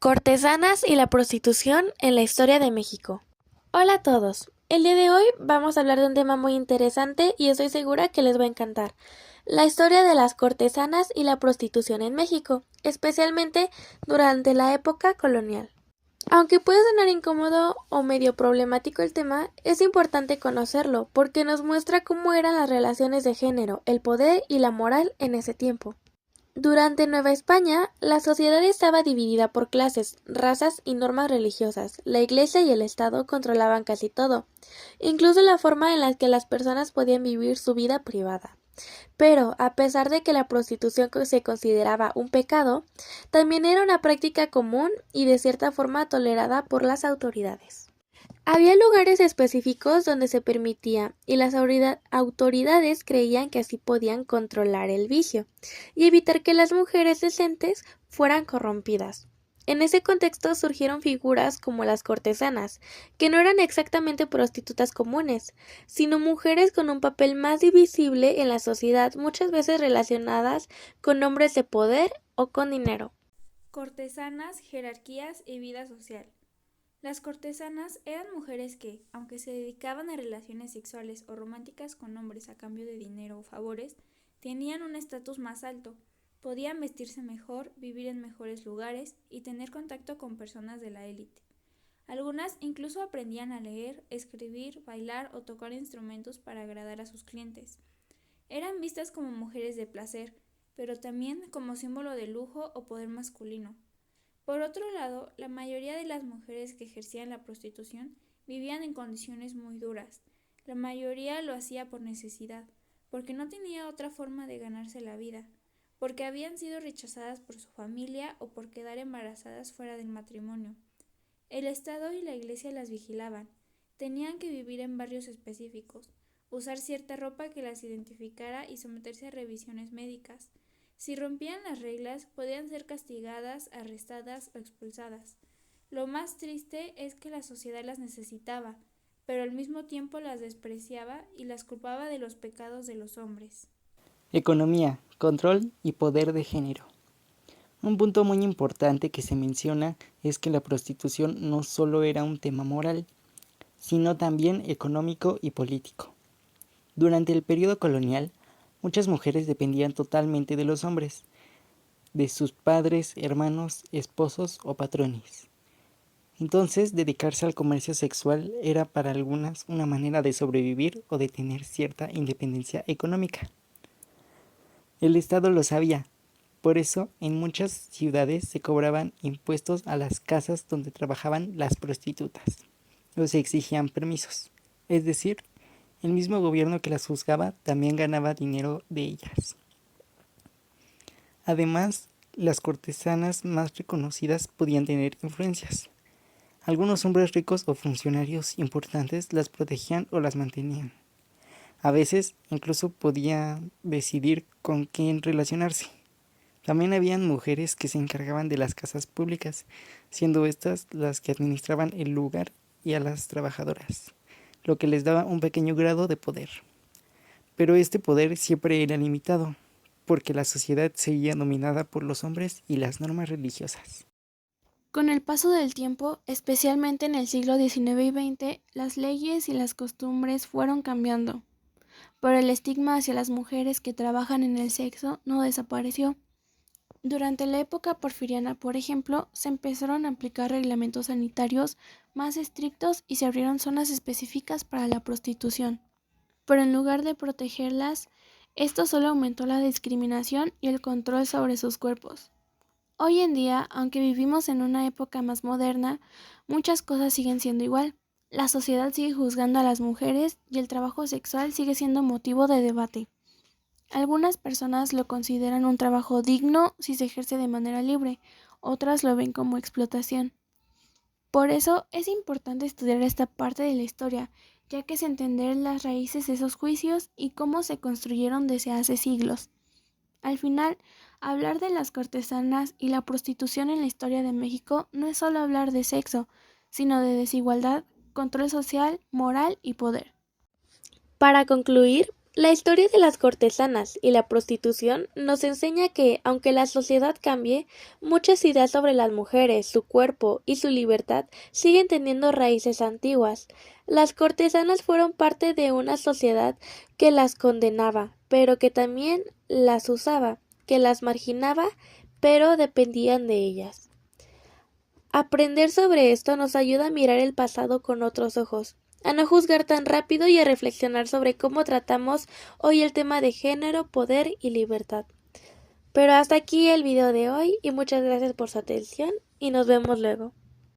Cortesanas y la prostitución en la historia de México. Hola a todos. El día de hoy vamos a hablar de un tema muy interesante y estoy segura que les va a encantar. La historia de las cortesanas y la prostitución en México, especialmente durante la época colonial. Aunque puede sonar incómodo o medio problemático el tema, es importante conocerlo porque nos muestra cómo eran las relaciones de género, el poder y la moral en ese tiempo. Durante Nueva España, la sociedad estaba dividida por clases, razas y normas religiosas. La Iglesia y el Estado controlaban casi todo, incluso la forma en la que las personas podían vivir su vida privada. Pero, a pesar de que la prostitución se consideraba un pecado, también era una práctica común y de cierta forma tolerada por las autoridades. Había lugares específicos donde se permitía, y las autoridades creían que así podían controlar el vicio y evitar que las mujeres decentes fueran corrompidas. En ese contexto surgieron figuras como las cortesanas, que no eran exactamente prostitutas comunes, sino mujeres con un papel más visible en la sociedad, muchas veces relacionadas con hombres de poder o con dinero. Cortesanas, jerarquías y vida social. Las cortesanas eran mujeres que, aunque se dedicaban a relaciones sexuales o románticas con hombres a cambio de dinero o favores, tenían un estatus más alto, podían vestirse mejor, vivir en mejores lugares y tener contacto con personas de la élite. Algunas incluso aprendían a leer, escribir, bailar o tocar instrumentos para agradar a sus clientes. Eran vistas como mujeres de placer, pero también como símbolo de lujo o poder masculino. Por otro lado, la mayoría de las mujeres que ejercían la prostitución vivían en condiciones muy duras. La mayoría lo hacía por necesidad, porque no tenía otra forma de ganarse la vida, porque habían sido rechazadas por su familia o por quedar embarazadas fuera del matrimonio. El Estado y la Iglesia las vigilaban. Tenían que vivir en barrios específicos, usar cierta ropa que las identificara y someterse a revisiones médicas. Si rompían las reglas, podían ser castigadas, arrestadas o expulsadas. Lo más triste es que la sociedad las necesitaba, pero al mismo tiempo las despreciaba y las culpaba de los pecados de los hombres. Economía, control y poder de género. Un punto muy importante que se menciona es que la prostitución no solo era un tema moral, sino también económico y político. Durante el periodo colonial, muchas mujeres dependían totalmente de los hombres, de sus padres, hermanos, esposos o patrones. Entonces, dedicarse al comercio sexual era para algunas una manera de sobrevivir o de tener cierta independencia económica. El Estado lo sabía. Por eso, en muchas ciudades se cobraban impuestos a las casas donde trabajaban las prostitutas, o se exigían permisos. Es decir, el mismo gobierno que las juzgaba también ganaba dinero de ellas. Además, las cortesanas más reconocidas podían tener influencias. Algunos hombres ricos o funcionarios importantes las protegían o las mantenían. A veces incluso podían decidir con quién relacionarse. También habían mujeres que se encargaban de las casas públicas, siendo estas las que administraban el lugar y a las trabajadoras, lo que les daba un pequeño grado de poder. Pero este poder siempre era limitado, porque la sociedad seguía dominada por los hombres y las normas religiosas. Con el paso del tiempo, especialmente en el siglo XIX y XX, las leyes y las costumbres fueron cambiando, pero el estigma hacia las mujeres que trabajan en el sexo no desapareció. Durante la época porfiriana, por ejemplo, se empezaron a aplicar reglamentos sanitarios más estrictos y se abrieron zonas específicas para la prostitución. Pero en lugar de protegerlas, esto solo aumentó la discriminación y el control sobre sus cuerpos. Hoy en día, aunque vivimos en una época más moderna, muchas cosas siguen siendo igual. La sociedad sigue juzgando a las mujeres y el trabajo sexual sigue siendo motivo de debate. Algunas personas lo consideran un trabajo digno si se ejerce de manera libre, otras lo ven como explotación. Por eso es importante estudiar esta parte de la historia, ya que es entender las raíces de esos juicios y cómo se construyeron desde hace siglos. Al final, hablar de las cortesanas y la prostitución en la historia de México no es solo hablar de sexo, sino de desigualdad, control social, moral y poder. Para concluir, La historia de las cortesanas y la prostitución nos enseña que, aunque la sociedad cambie, muchas ideas sobre las mujeres, su cuerpo y su libertad siguen teniendo raíces antiguas. Las cortesanas fueron parte de una sociedad que las condenaba, pero que también las usaba, que las marginaba, pero dependían de ellas. Aprender sobre esto nos ayuda a mirar el pasado con otros ojos, a no juzgar tan rápido y a reflexionar sobre cómo tratamos hoy el tema de género, poder y libertad. Pero hasta aquí el video de hoy y muchas gracias por su atención y nos vemos luego.